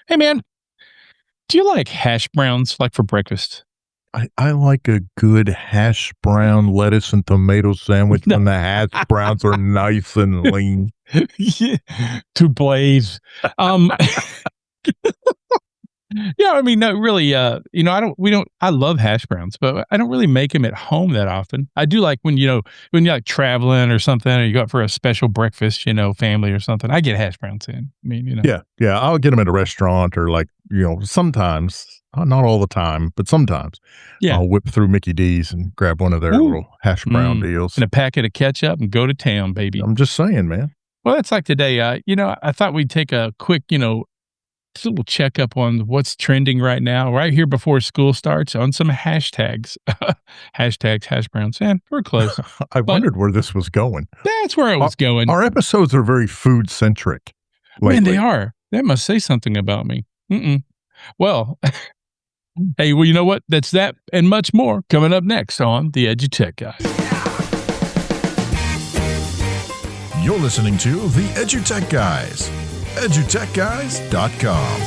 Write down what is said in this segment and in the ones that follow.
Hey man, do you like hash browns like for breakfast? I like a good hash brown lettuce and tomato sandwich No. when the hash browns are nice and lean. Yeah, to blaze. Um, yeah, I mean, no, really, I love hash browns, but I don't really make them at home that often. I do like when you're like traveling or something, or you go out for a special breakfast, family or something. I get hash browns in. I mean, Yeah, I'll get them at a restaurant or sometimes, not all the time, but sometimes yeah. I'll whip through Mickey D's and grab one of their Ooh, little hash brown mm, deals. and a packet of ketchup and go to town, baby. I'm just saying, man. Well, that's like today. I thought we'd take a quick, just a little checkup on what's trending right now, right here before school starts on some hashtags. Hashtags, hash browns. And we're close. I But wondered where this was going. that's where it Our, was going. our episodes are very food centric Man, they lately. are. That must say something about me. Mm-mm. Well, hey, well, you know what? That's that and much more coming up next on the EduTech Guy. You're listening to the EduTech Guys. edutechguys.com.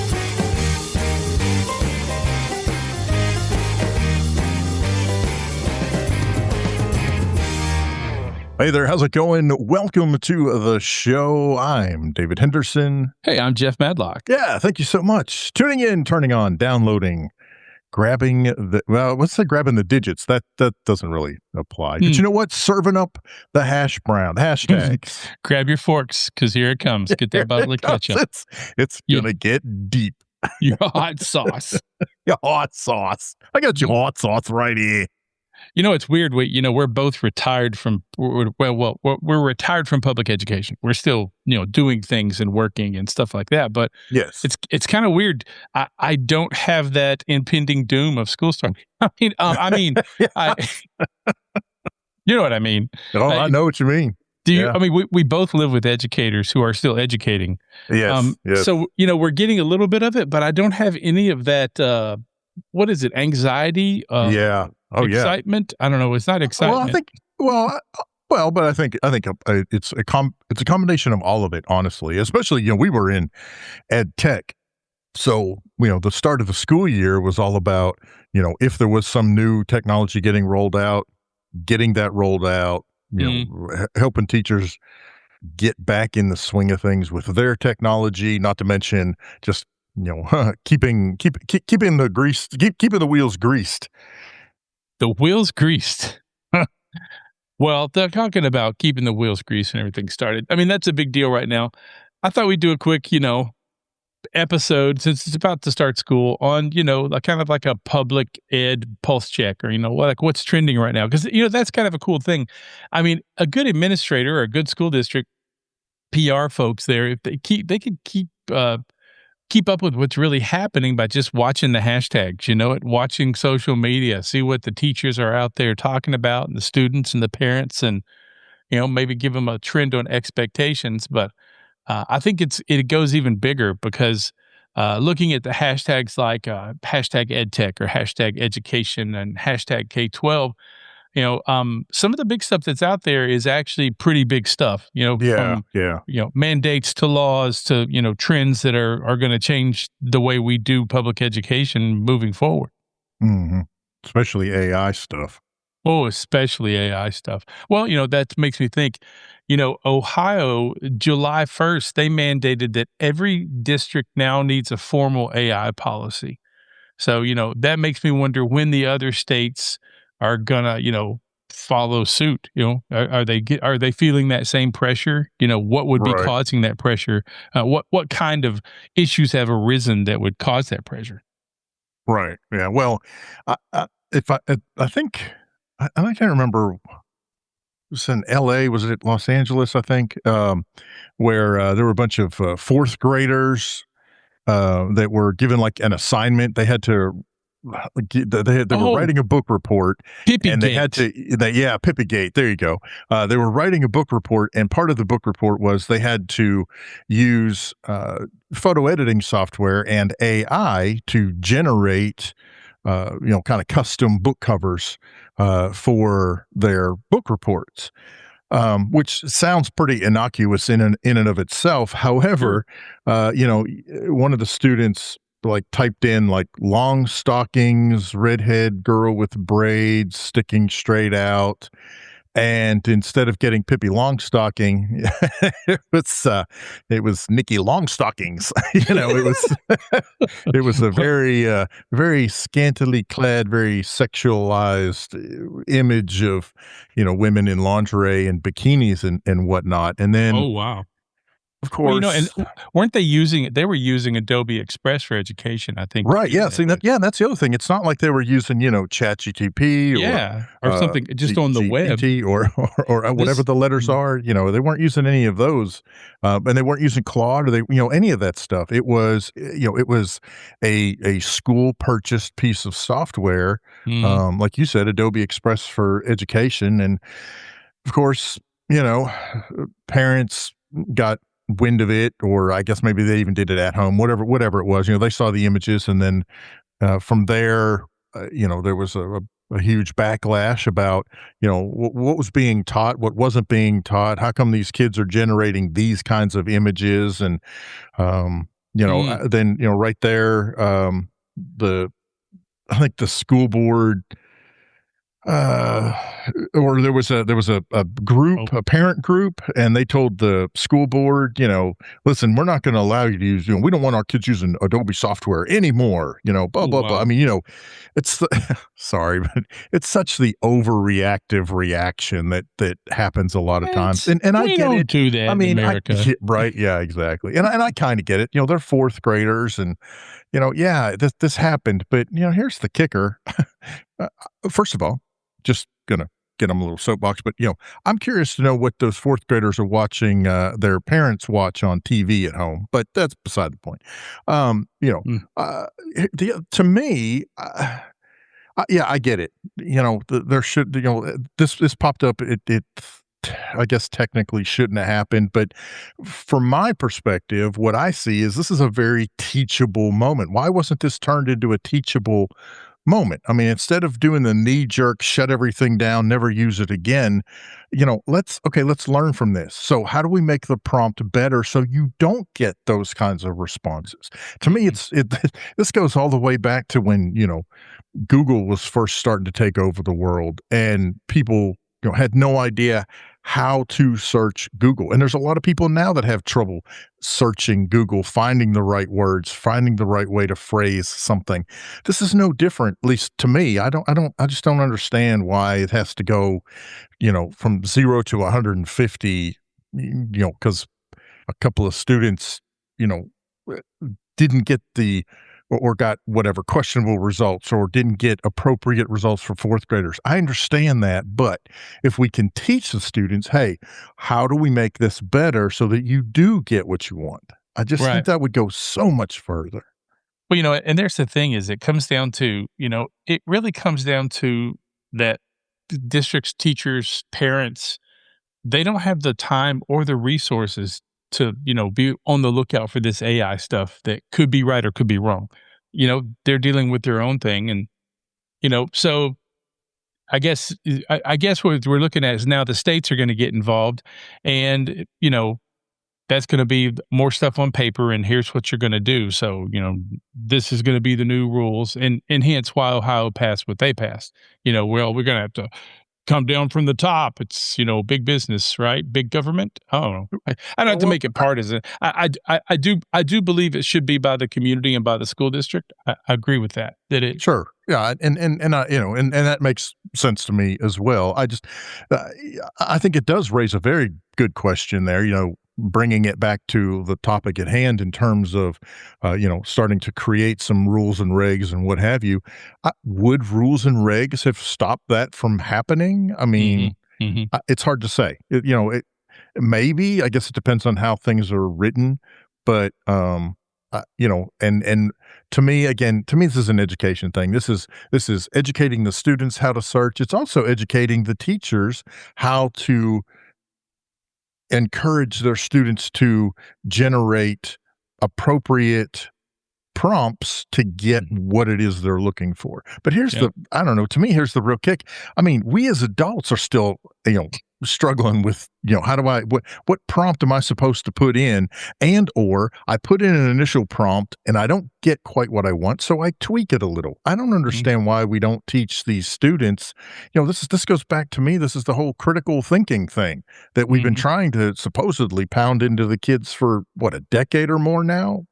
Hey there, how's it going? Welcome to the show. I'm David Henderson. Hey, I'm Jeff Madlock. Yeah, thank you so much. Tuning in, turning on, downloading, grabbing grabbing the digits? That doesn't really apply. But you know what? Serving up the hash brown, hashtags. Grab your forks because here it comes. Get that bubbly ketchup. It's Yeah. gonna get deep. Your hot sauce. Your hot sauce. I got your hot sauce right here. It's weird. We're both retired from, we're retired from public education. We're still, doing things and working and stuff like that. But Yes. it's kind of weird. I don't have that impending doom of school starting. I you know what I mean? I know what you mean. Do you? Yeah. I mean, we both live with educators who are still educating. Yes. Yes. So we're getting a little bit of it, but I don't have any of that. What is it? Anxiety? Yeah. Oh, yeah. Excitement? I don't know. It's not excitement. But I think it's a combination of all of it, honestly. Especially, we were in ed tech, so the start of the school year was all about if there was some new technology getting that rolled out, helping teachers get back in the swing of things with their technology. Not to mention just keeping the wheels greased. The wheels greased. Well, they're talking about keeping the wheels greased and everything started. I mean, that's a big deal right now. I thought we'd do a quick, episode since it's about to start school on, kind of like a public ed pulse check or, like what's trending right now. Because, that's kind of a cool thing. I mean, a good administrator or a good school district PR folks there, if they could keep up with what's really happening by just watching the hashtags, watching social media, see what the teachers are out there talking about and the students and the parents and, maybe give them a trend on expectations. But I think it goes even bigger because looking at the hashtags like hashtag EdTech or hashtag education and hashtag K-12, some of the big stuff that's out there is actually pretty big stuff, from mandates to laws to, trends that are going to change the way we do public education moving forward. Mm-hmm. Especially AI stuff. Oh, especially AI stuff. Well, that makes me think, Ohio, July 1st, they mandated that every district now needs a formal AI policy. So, that makes me wonder when the other states are gonna, follow suit. Are they feeling that same pressure? What would be causing that pressure? What kind of issues have arisen that would cause that pressure? Right. Yeah. Well, I think I can't remember. It was in L.A. Was it Los Angeles? I think where there were a bunch of fourth graders that were given like an assignment. They had to. They were writing a book report, and they had to. Pippigate. There you go. They were writing a book report, and part of the book report was they had to use photo editing software and AI to generate, kind of custom book covers for their book reports. which sounds pretty innocuous in and of itself. However, one of the students like typed in like long stockings, redhead girl with braids sticking straight out. And instead of getting Pippi Longstocking, it was Nikki Longstockings. It was a very very scantily clad, very sexualized image of women in lingerie and bikinis and whatnot. And then, oh wow. of course, And weren't they using it? They were using Adobe Express for education, I think. right? Yeah, see that. Yeah, that's the other thing. It's not like they were using ChatGPT or something just on the web or whatever the letters are. They weren't using any of those, and they weren't using Claude or any of that stuff. It was a school purchased piece of software, like you said, Adobe Express for education, and of course, parents got wind of it, or I guess maybe they even did it at home, whatever it was. They saw the images, and then from there, there was a huge backlash about what was being taught, what wasn't being taught. How come these kids are generating these kinds of images? And then right there, I think the school board. Or there was a group, a parent group, and they told the school board, listen, we're not going to allow you to use, we don't want our kids using Adobe software anymore, blah, blah, blah. I mean, it's sorry, but it's such the overreactive reaction that happens a lot of times. And I get it. Do that, in America. Right. Yeah, exactly. And I kind of get it. They're fourth graders and, this happened, but here's the kicker. First of all, just gonna get them a little soapbox, but I'm curious to know what those fourth graders are watching their parents watch on TV at home. But that's beside the point. To me, yeah, I get it. There should this popped up. It I guess technically shouldn't have happened, but from my perspective, what I see is this is a very teachable moment. Why wasn't this turned into a teachable moment? I mean, instead of doing the knee jerk, shut everything down, never use it again, let's learn from this. So how do we make the prompt better so you don't get those kinds of responses? To me, this goes all the way back to when, Google was first starting to take over the world and people, had no idea how to search Google. And there's a lot of people now that have trouble searching Google, finding the right words, finding the right way to phrase something. This is no different, at least to me. I just don't understand why it has to go, from 0 to 150, because a couple of students, didn't get or got whatever questionable results or didn't get appropriate results for fourth graders. I understand that, but if we can teach the students, hey, how do we make this better so that you do get what you want? I just think that would go so much further. Well, and there's the thing is it comes down to, it really comes down to that districts, teachers, parents, they don't have the time or the resources to, be on the lookout for this AI stuff that could be right or could be wrong. They're dealing with their own thing. And, so I guess what we're looking at is now the states are going to get involved and, that's going to be more stuff on paper and here's what you're going to do. So, this is going to be the new rules and hence why Ohio passed what they passed. We're going to have to come down from the top. It's, big business, right? Big government. I don't know. I don't have to make it partisan. I do believe it should be by the community and by the school district. I agree with that. Sure. Yeah. And that makes sense to me as well. I think it does raise a very good question there, bringing it back to the topic at hand in terms of, starting to create some rules and regs and what have you. Would rules and regs have stopped that from happening? I mean, it's hard to say. Maybe, I guess it depends on how things are written, but, and to me, this is an education thing. This is educating the students how to search. It's also educating the teachers how to encourage their students to generate appropriate prompts to get what it is they're looking for. But here's to me, here's the real kick. I mean, we as adults are still, struggling with, how do what prompt am I supposed to put in? And, or I put in an initial prompt and I don't get quite what I want. So I tweak it a little. I don't understand why we don't teach these students, this goes back to me. This is the whole critical thinking thing that we've been trying to supposedly pound into the kids for a decade or more now.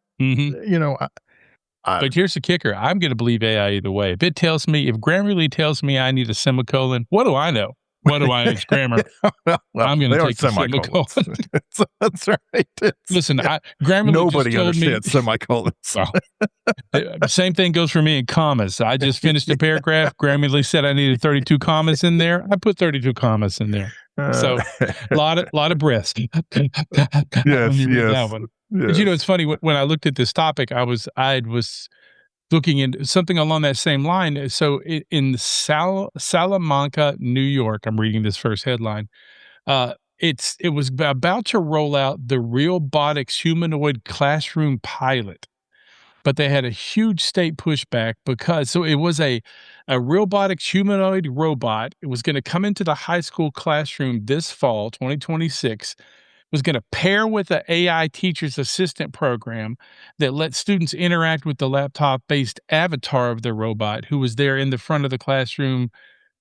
But here's the kicker. I'm going to believe AI either way. If Grammarly tells me I need a semicolon, what do I know? What do I know? It's grammar. well, I'm going to take the semicolon. That's right. Listen, Grammarly nobody just told understands me, semicolons. Same thing goes for me in commas. I just finished a paragraph. Grammarly said I needed 32 commas in there. I put 32 commas in there. So a lot of breaths. Yes. That one. But it's funny when I looked at this topic, I was looking into something along that same line. So in Salamanca, New York, I'm reading this first headline. It was about to roll out the robotics humanoid classroom pilot, but they had a huge state pushback because it was a robotics humanoid robot. It was going to come into the high school classroom this fall, 2026. Was going to pair with an AI teacher's assistant program that lets students interact with the laptop-based avatar of the robot who was there in the front of the classroom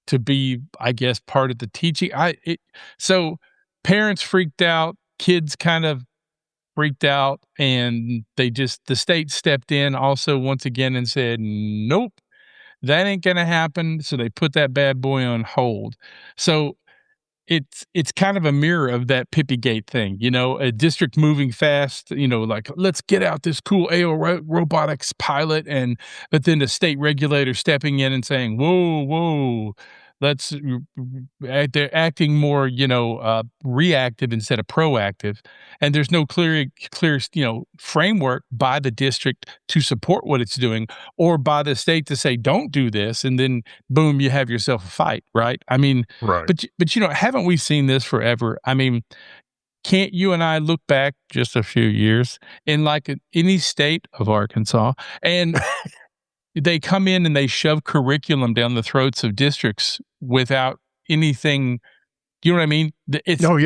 to be, I guess, part of the teaching. So parents freaked out, kids kind of freaked out, and the state stepped in also once again and said, nope, that ain't going to happen. So they put that bad boy on hold. So it's kind of a mirror of that Pippygate thing, a district moving fast, like let's get out this cool AI robotics pilot, but then the state regulator stepping in and saying, whoa, they're acting more, reactive instead of proactive, and there's no clear, framework by the district to support what it's doing, or by the state to say don't do this, and then boom, you have yourself a fight, right? I mean, right. But haven't we seen this forever? I mean, can't you and I look back just a few years in like any state of Arkansas and they come in and they shove curriculum down the throats of districts without anything. You know what I mean? There's no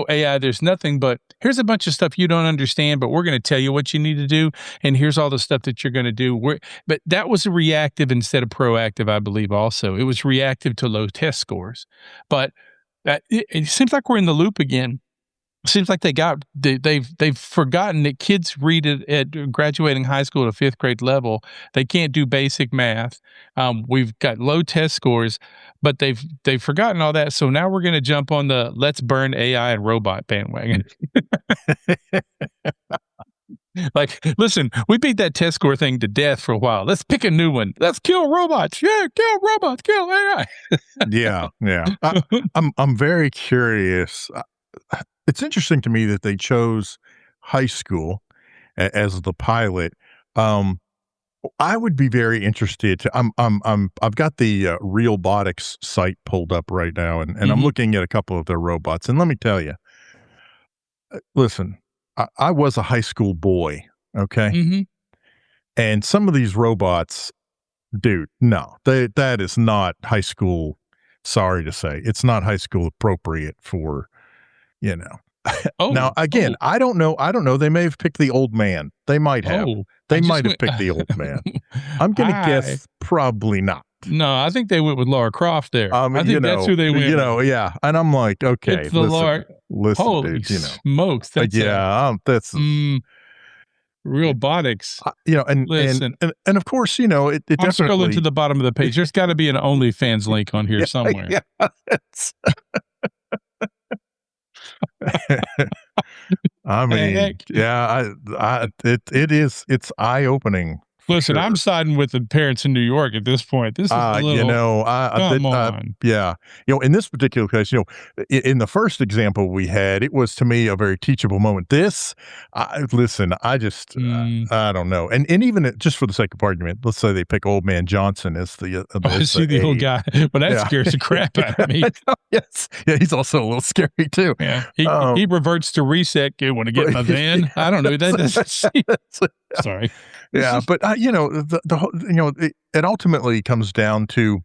AI, there's nothing, but here's a bunch of stuff you don't understand, but we're going to tell you what you need to do. And here's all the stuff that you're going to do. But that was reactive instead of proactive, I believe also. It was reactive to low test scores. But it seems like we're in the loop again. Seems like they've forgotten that kids read it at graduating high school at a 5th grade level. They can't do basic math. We've got low test scores, but they've forgotten all that. So now we're going to jump on the let's burn AI and robot bandwagon. Like, listen, we beat that test score thing to death for a while. Let's pick a new one. Let's kill robots. Yeah, kill robots. Kill AI. Yeah. I'm very curious. It's interesting to me that they chose high school as the pilot. I would be very interested to. I've got the Realbotics site pulled up right now, and I'm looking at a couple of their robots. And let me tell you, listen, I was a high school boy, okay, and some of these robots, dude, no, that is not high school. Sorry to say, it's not high school appropriate for. Now again, I don't know. They may have picked the old man. They might have. They might have picked the old man. I'm going to guess probably not. No, I think they went with Lara Croft there. I think that's who they went. Yeah. And I'm like, okay, it's the listen, holy dude, smokes. That's that's Realbotics. And of course, it I'm definitely scrolling to the bottom of the page. There's got to be an OnlyFans link on here somewhere. Yeah. I mean, it's eye-opening. Listen, sure. I'm siding with the parents in New York at this point. This is a little, come on. Yeah. In this particular case, in the first example we had, it was to me a very teachable moment. This, listen, I just, I don't know. And even just for the sake of argument, let's say they pick Old Man Johnson as the old guy. But that scares the crap out of me. Yes. Yeah, he's also a little scary too. Yeah. He reverts to reset. You want to get in my van? I don't know. That doesn't Sorry. Yeah, but it ultimately comes down to,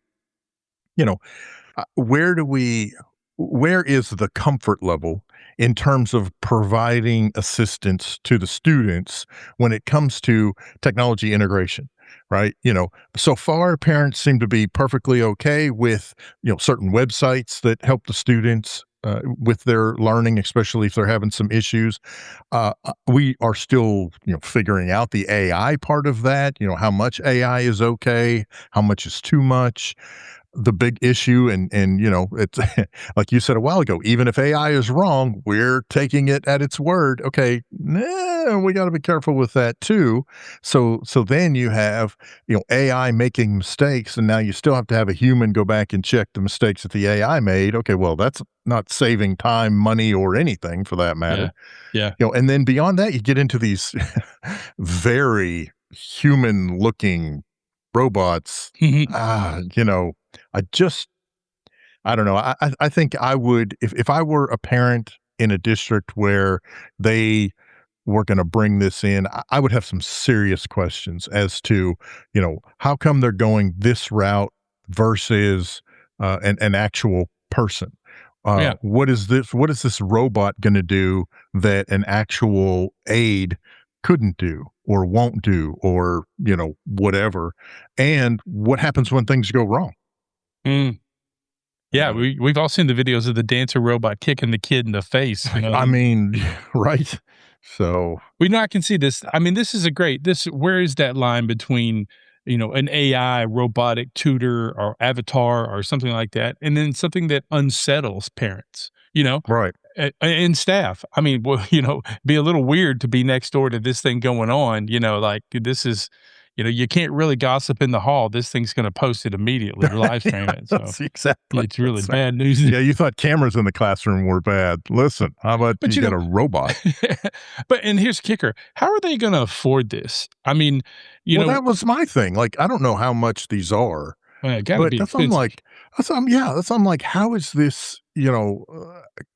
where is the comfort level in terms of providing assistance to the students when it comes to technology integration, right? So far parents seem to be perfectly okay with, certain websites that help the students with their learning, especially if they're having some issues. We are still, figuring out the AI part of that, how much AI is okay, how much is too much. The big issue, and it's like you said a while ago, even if AI is wrong, we're taking it at its word. Okay, we got to be careful with that too. So then you have, AI making mistakes, and now you still have to have a human go back and check the mistakes that the AI made. Okay, well, that's not saving time, money, or anything for that matter. Yeah. And then beyond that, you get into these very human looking robots. I just, I don't know. I think I would, if I were a parent in a district where they were going to bring this in, I would have some serious questions as to, how come they're going this route versus an actual person. Yeah. What is this robot going to do that an actual aide couldn't do or won't do, or, whatever? And what happens when things go wrong? Mm. Yeah, we've all seen the videos of the dancer robot kicking the kid in the face. I mean, right? So we know I can see this. I mean, this is where is that line between, an AI robotic tutor or avatar or something like that, and then something that unsettles parents, right. and staff. I mean, well, be a little weird to be next door to this thing going on, like this is, you can't really gossip in the hall. This thing's going to post it immediately, live stream it. So that's exactly. it's really That's bad news. Yeah, you thought cameras in the classroom were bad. Listen, how about you get a robot? And here's the kicker. How are they going to afford this? I mean, that was my thing. Like, I don't know how much these are, it gotta but be that's expensive. I'm like, how is this,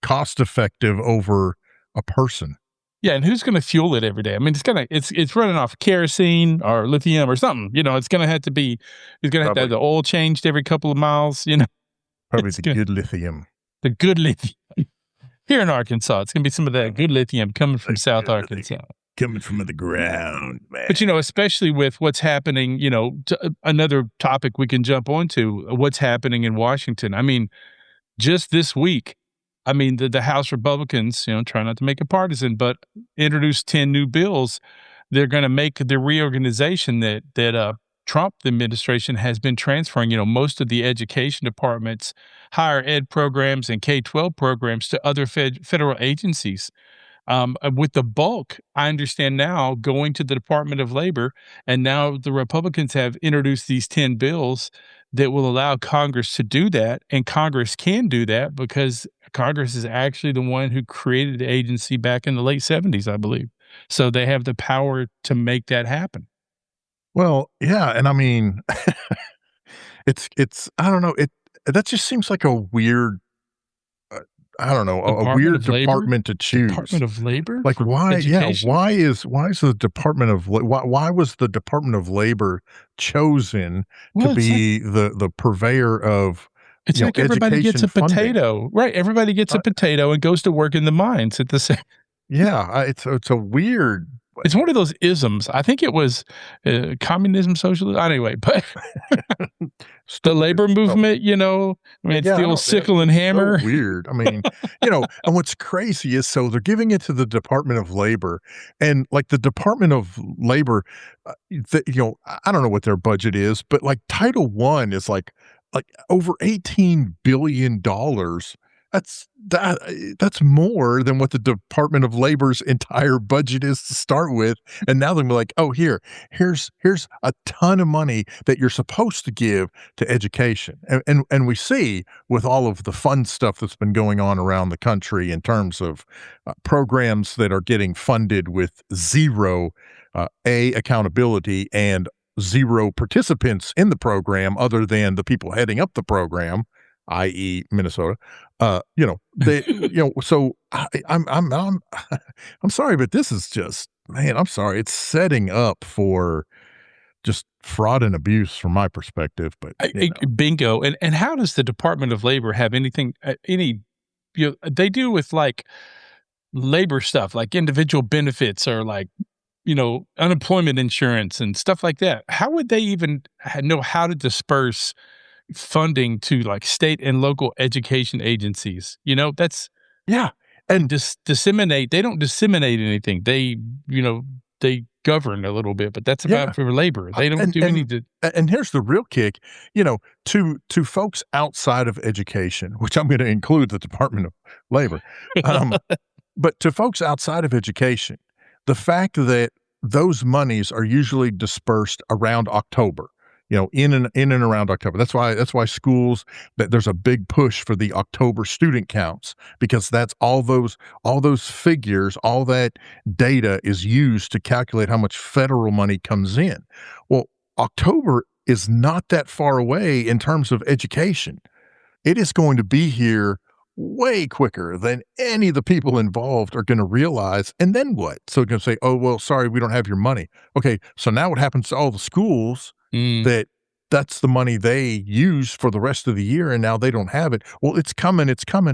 cost effective over a person? Yeah, and who's going to fuel it every day? I mean, it's running off kerosene or lithium or something. It's going to have to be. He's going to have to have the oil changed every couple of miles. Probably good lithium. The good lithium here in Arkansas. It's going to be some of that good lithium coming from South Arkansas, coming from the ground, man. But especially with what's happening. Another topic we can jump onto: what's happening in Washington. I mean, just this week. I mean, the House Republicans, try not to make it partisan, but introduced 10 new bills. They're going to make the reorganization that Trump administration has been transferring, most of the education departments, higher ed programs, and K-12 programs to other federal agencies. With the bulk, I understand now, going to the Department of Labor, and now the Republicans have introduced these 10 bills that will allow Congress to do that, and Congress can do that because Congress is actually the one who created the agency back in the late 70s, I believe. So they have the power to make that happen. Well, yeah, and I mean, it's I don't know, that just seems like a weird, I don't know, a weird department to choose. Department of Labor? Like, why? Education? Yeah, why is the Department of why was the Department of Labor chosen to be the purveyor of? It's like everybody gets a potato, right? Everybody gets a potato and goes to work in the mines at the same. Yeah, it's a weird. It's one of those isms. I think it was communism, socialism. Anyway, but the labor movement, I mean, it's the old sickle and hammer. So weird. I mean, and what's crazy is, so they're giving it to the Department of Labor, and like the Department of Labor, I don't know what their budget is, but like Title I is like over $18 billion. That's more than what the Department of Labor's entire budget is to start with. And now they're like, oh, here's a ton of money that you're supposed to give to education. And we see with all of the fun stuff that's been going on around the country in terms of programs that are getting funded with zero accountability and zero participants in the program other than the people heading up the program, i.e. Minnesota. So I'm sorry, but this is just, man, I'm sorry. It's setting up for just fraud and abuse from my perspective. But bingo. And how does the Department of Labor have anything, they do with like labor stuff, like individual benefits or like, unemployment insurance and stuff like that. How would they even know how to disperse funding to like state and local education agencies? That's and disseminate. They don't disseminate anything. They govern a little bit, but that's about for labor. They don't do anything. And here's the real kick, to folks outside of education, which I'm going to include the Department of Labor, but to folks outside of education, the fact that those monies are usually dispersed around October, in and around October. That's why schools, that there's a big push for the October student counts, because that's all those figures, all that data is used to calculate how much federal money comes in. Well, October is not that far away in terms of education. It is going to be here way quicker than any of the people involved are going to realize. And then what? So they're going to say, oh, well, sorry, we don't have your money. Okay, so now what happens to all the schools that's the money they use for the rest of the year, and now they don't have it? Well, it's coming.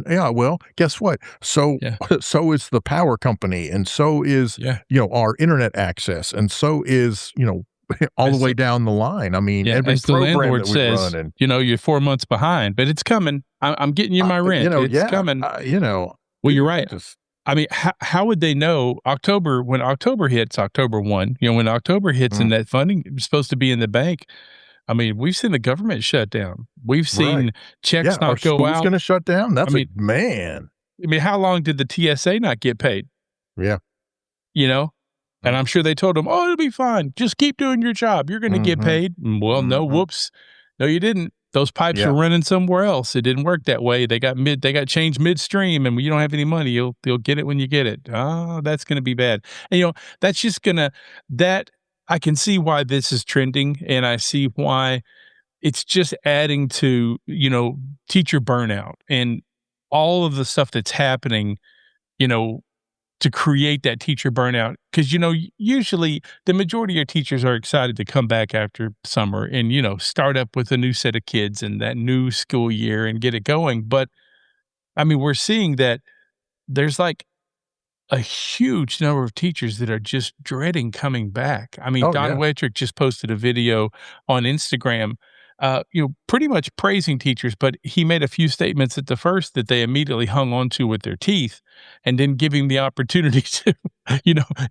Yeah, well, guess what? So is the power company, and so is, our internet access, and so is, all the way down the line. I mean, every as the program landlord that we says, run, and you're 4 months behind, but it's coming. I'm getting you my rent. It's coming. Well, you're right. I mean, how would they know October, when October hits, October 1, when October hits and that funding is supposed to be in the bank? I mean, we've seen the government shut down. We've seen checks not go out. School's going to shut down. That's man. I mean, how long did the TSA not get paid? Yeah. And I'm sure they told them, oh, it'll be fine. Just keep doing your job. You're going to get paid. Well, no, whoops. No, you didn't. Those pipes are running somewhere else. It didn't work that way. They got changed midstream, and when you don't have any money, you'll get it when you get it. Oh, that's going to be bad. And that's just I can see why this is trending, and I see why it's just adding to, teacher burnout and all of the stuff that's happening, to create that teacher burnout. Because, usually the majority of teachers are excited to come back after summer and, start up with a new set of kids and that new school year and get it going. But, I mean, we're seeing that there's like a huge number of teachers that are just dreading coming back. I mean, Don Wettrick just posted a video on Instagram, pretty much praising teachers, but he made a few statements at the first that they immediately hung on to with their teeth, and then giving the opportunity to,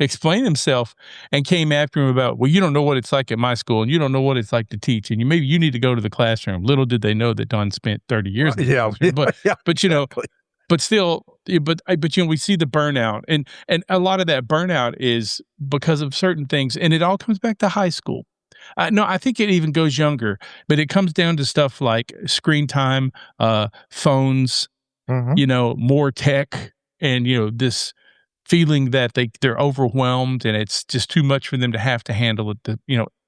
explain himself, and came after him about, well, you don't know what it's like at my school, and you don't know what it's like to teach, and maybe you need to go to the classroom. Little did they know that Don spent 30 years in the classroom. But but still, we see the burnout, and a lot of that burnout is because of certain things, and it all comes back to high school. No, I think it even goes younger, but it comes down to stuff like screen time, phones, more tech, and this feeling that they're overwhelmed and it's just too much for them to have to handle it,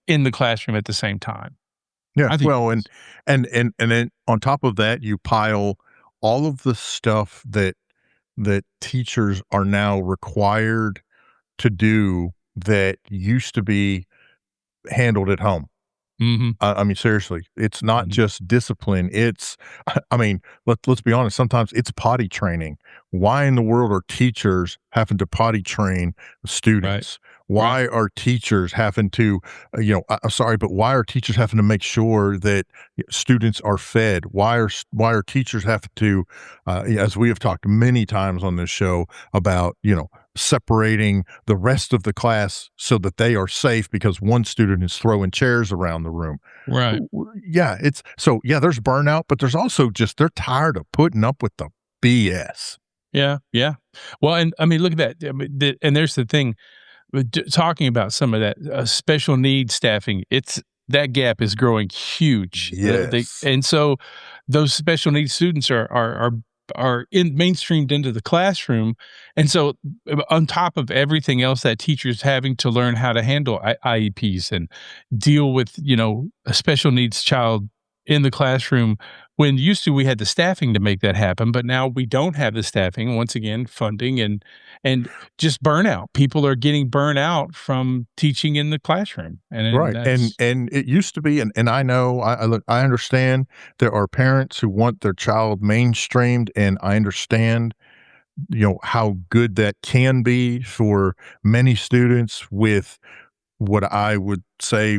in the classroom at the same time. Yeah, well, and then on top of that, you pile all of the stuff that teachers are now required to do that used to be handled at home. I mean, seriously, it's not just discipline. It's, I mean, let's be honest. Sometimes it's potty training. Why in the world are teachers having to potty train students? Right. Why are teachers having to, I'm sorry, but why are teachers having to make sure that students are fed? Why are teachers having to, as we have talked many times on this show about, separating the rest of the class so that they are safe because one student is throwing chairs around the room. Right. Yeah. There's burnout, but there's also just, they're tired of putting up with the BS. Yeah. Yeah. Well, and I mean, look at that. And there's the thing, talking about some of that special needs staffing, that gap is growing huge. Yes. And so those special needs students are mainstreamed into the classroom. And so on top of everything else that teachers having to learn how to handle IEPs and deal with, a special needs child in the classroom when used to we had the staffing to make that happen, but now we don't have the staffing. Once again, funding and just burnout. People are getting burnt out from teaching in the classroom, Right. And it used to be, and I know, I understand there are parents who want their child mainstreamed, and I understand, how good that can be for many students with what I would say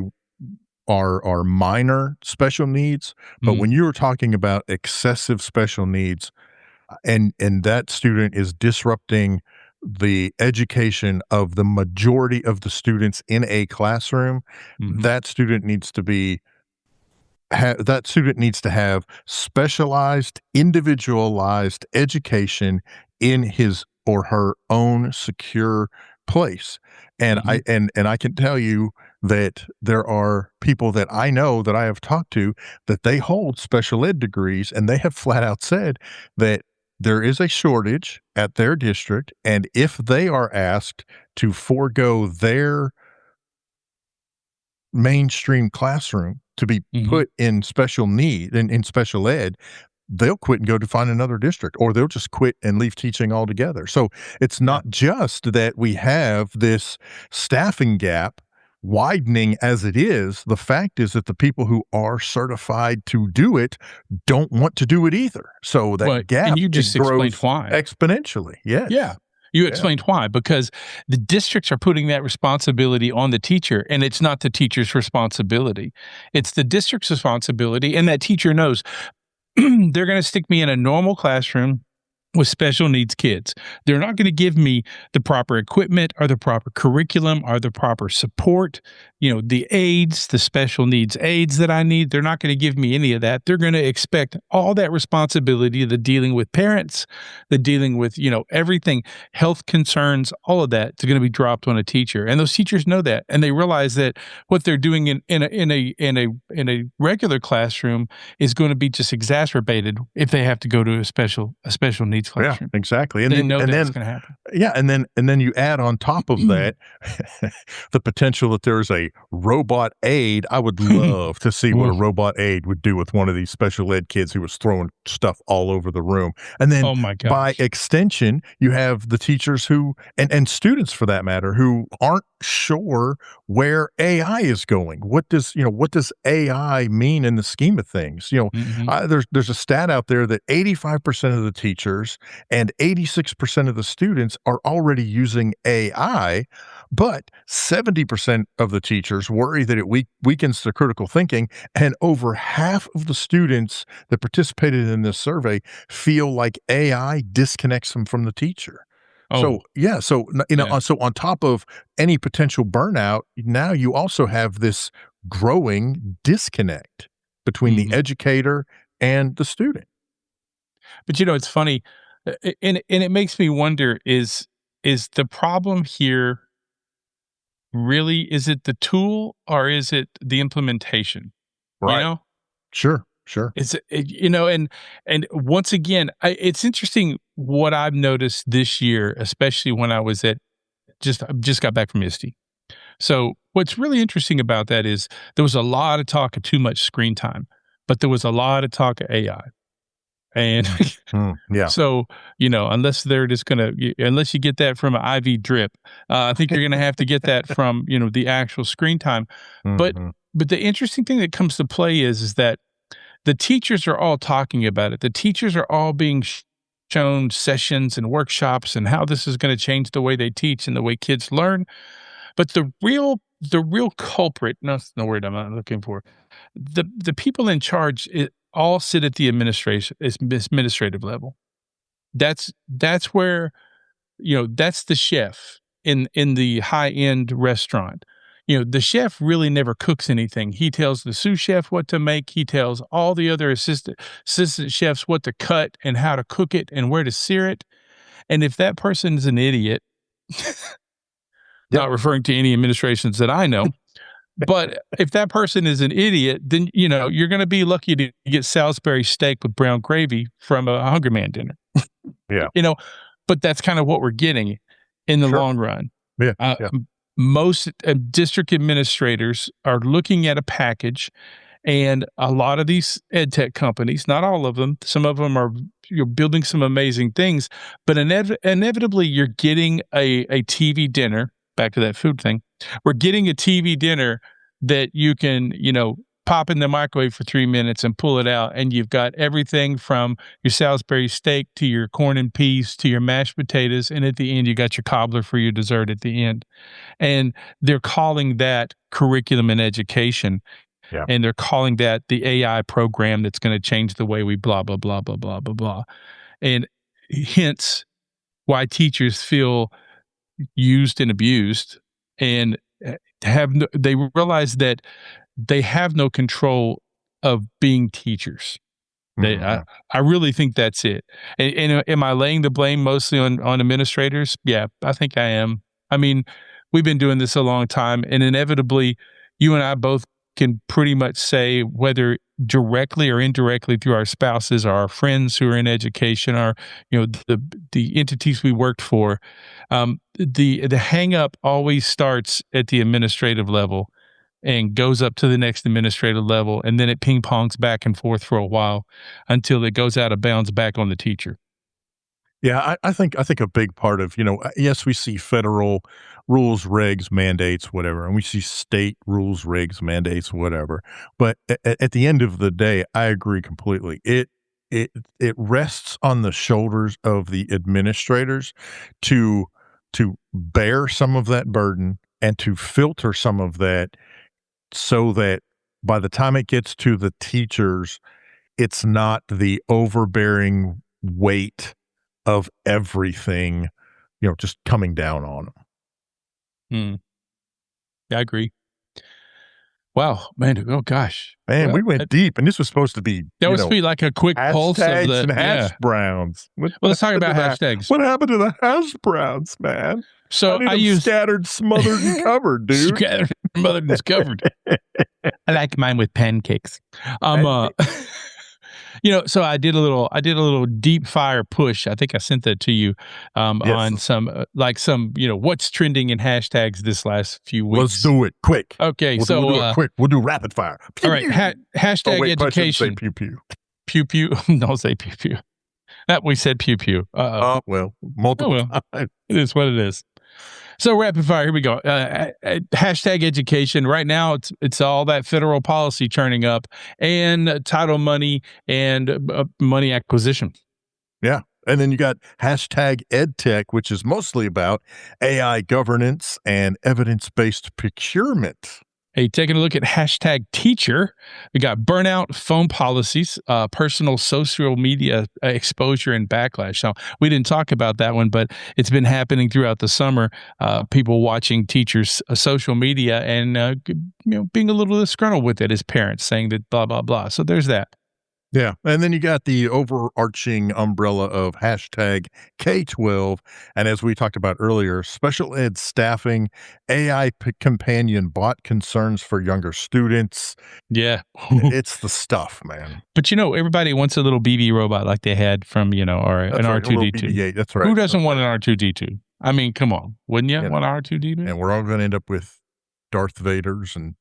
are minor special needs. But when you're talking about excessive special needs, and that student is disrupting the education of the majority of the students in a classroom, that student needs to have specialized, individualized education in his or her own secure place. And I can tell you that there are people that I know that I have talked to that they hold special ed degrees, and they have flat out said that there is a shortage at their district, and if they are asked to forego their mainstream classroom to be put in special need and in special ed, they'll quit and go to find another district, or they'll just quit and leave teaching altogether. So it's not just that we have this staffing gap widening as it is. The fact is that the people who are certified to do it don't want to do it either. So that gap, and you just explained why exponentially. Yes. Yeah. You explained why, because the districts are putting that responsibility on the teacher, and it's not the teacher's responsibility. It's the district's responsibility, and that teacher knows they're going to stick me in a normal classroom with special needs kids. They're not going to give me the proper equipment or the proper curriculum or the proper support, the aids, the special needs aids that I need. They're not going to give me any of that. They're going to expect all that responsibility, the dealing with parents, the dealing with, everything, health concerns, all of that is going to be dropped on a teacher. And those teachers know that. And they realize that what they're doing in a regular classroom is going to be just exacerbated if they have to go to a special needs classroom. Yeah, exactly. And they then, know and that's then, going to happen. Yeah, and then you add on top of that the potential that there's a robot aid. I would love to see what a robot aid would do with one of these special ed kids who was throwing stuff all over the room. And then by extension, you have the teachers who and students for that matter who aren't sure where AI is going. What does AI mean in the scheme of things? There's a stat out there that 85% of the teachers and 86% of the students are already using AI, but 70% of the teachers worry that it weakens their critical thinking, and over half of the students that participated in this survey feel like AI disconnects them from the teacher. So on top of any potential burnout, now you also have this growing disconnect between the educator and the student. But it's funny, and it makes me wonder: is the problem here really? Is it the tool or is it the implementation? Right. Sure. It's and once again, it's interesting what I've noticed this year, especially when I was just got back from ISTE. So what's really interesting about that is there was a lot of talk of too much screen time, but there was a lot of talk of AI. And so, unless they're just unless you get that from an IV drip, I think you're going to have to get that from, the actual screen time. But the interesting thing that comes to play is that the teachers are all talking about it. The teachers are all being shown sessions and workshops and how this is going to change the way they teach and the way kids learn. But the real culprit, no, that's the word I'm not looking for. The people in charge all sit at the administrative level. That's where, that's the chef in the high end restaurant. The chef really never cooks anything. He tells the sous chef what to make. He tells all the other assistant chefs what to cut and how to cook it and where to sear it. And if that person is an idiot, not referring to any administrations that I know, but if that person is an idiot, then, you're going to be lucky to get Salisbury steak with brown gravy from a Hungry Man dinner. But that's kind of what we're getting in the long run. Yeah. Most district administrators are looking at a package And a lot of these ed tech companies, not all of them, some of them are building some amazing things, but inevitably you're getting a TV dinner, back to that food thing. We're getting a TV dinner that you can, pop in the microwave for 3 minutes and pull it out. And you've got everything from your Salisbury steak to your corn and peas to your mashed potatoes. And at the end, you got your cobbler for your dessert at the end. And they're calling that curriculum and education. Yeah. And they're calling that the AI program that's going to change the way we blah, blah, blah, blah, blah, blah, blah. And hence why teachers feel used and abused, and they realize that they have no control of being teachers. I really think that's it. And am I laying the blame mostly on administrators? Yeah, I think I am. I mean, we've been doing this a long time, and inevitably, you and I both can pretty much say, whether directly or indirectly through our spouses or our friends who are in education, or the entities we worked for, the hang up always starts at the administrative level and goes up to the next administrative level, and then it ping pongs back and forth for a while until it goes out of bounds back on the teacher. Yeah, I think a big part of, yes, we see federal rules, regs, mandates, whatever, and we see state rules, regs, mandates, whatever. But at the end of the day, I agree completely. It rests on the shoulders of the administrators to bear some of that burden and to filter some of that, so that by the time it gets to the teachers, it's not the overbearing weight of everything, just coming down on them. Yeah, I agree. Wow, man! Oh gosh, man, we went deep, and this was supposed to be be like a quick pulse of the and hash browns. Let's talk about hashtags. What happened to the hash browns, man? So I use scattered, smothered, and covered, dude. Scattered, smothered, and covered. I like mine with pancakes. So I did a little deep fire push. I think I sent that to you on some what's trending in hashtags this last few weeks. Let's do it quick. Okay, we'll do it quick. We'll do rapid fire. Pew, all right, hashtag education. Say pew pew. Pew pew. Don't say pew pew. That we said pew pew. Multiple times. It is what it is. So rapid fire, here we go. Hashtag education. Right now, it's all that federal policy churning up, and title money and money acquisition. Yeah. And then you got hashtag EdTech, which is mostly about AI governance and evidence-based procurement. Hey, taking a look at hashtag teacher, we got burnout, phone policies, personal social media exposure, and backlash. Now, we didn't talk about that one, but it's been happening throughout the summer. People watching teachers' social media and being a little disgruntled with it as parents, saying that blah, blah, blah. So there's that. Yeah. And then you got the overarching umbrella of hashtag K-12. And as we talked about earlier, special ed staffing, AI companion bot concerns for younger students. Yeah. It's the stuff, man. But everybody wants a little BB robot like they had from, an R2-D2. That's right. Who doesn't want an R2-D2? I mean, come on. Wouldn't you want an R2-D2? And we're all going to end up with Darth Vaders and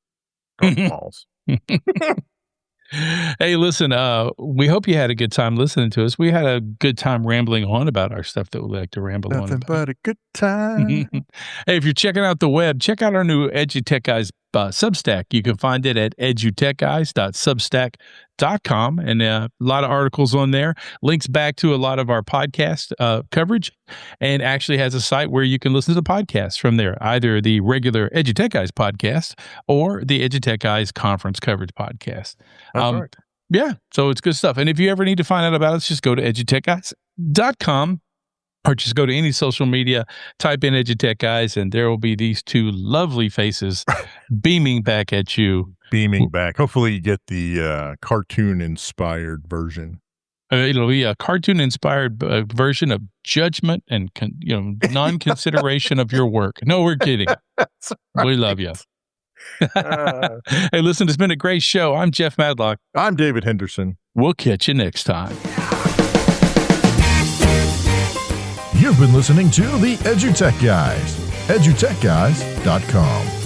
Darth Mauls. Hey, listen, we hope you had a good time listening to us. We had a good time rambling on about our stuff that we like to ramble on about. Nothing but a good time. Hey, if you're checking out the web, check out our new EduTech Guys Substack. You can find it at edutechguys.substack.com, and a lot of articles on there, links back to a lot of our podcast coverage, and actually has a site where you can listen to the podcast from there, either the regular EduTech Guys podcast or the EduTech Guys conference coverage podcast. Right. Yeah, so it's good stuff. And if you ever need to find out about us, just go to edutechguys.com. Or just go to any social media, type in EduTech Guys, and there will be these two lovely faces beaming back at you. Beaming back. Hopefully you get the cartoon-inspired version. It'll be a cartoon-inspired version of judgment and non-consideration of your work. No, we're kidding. That's right. We love you. Hey, listen, it's been a great show. I'm Jeff Madlock. I'm David Henderson. We'll catch you next time. You've been listening to the EduTech Guys, edutechguys.com.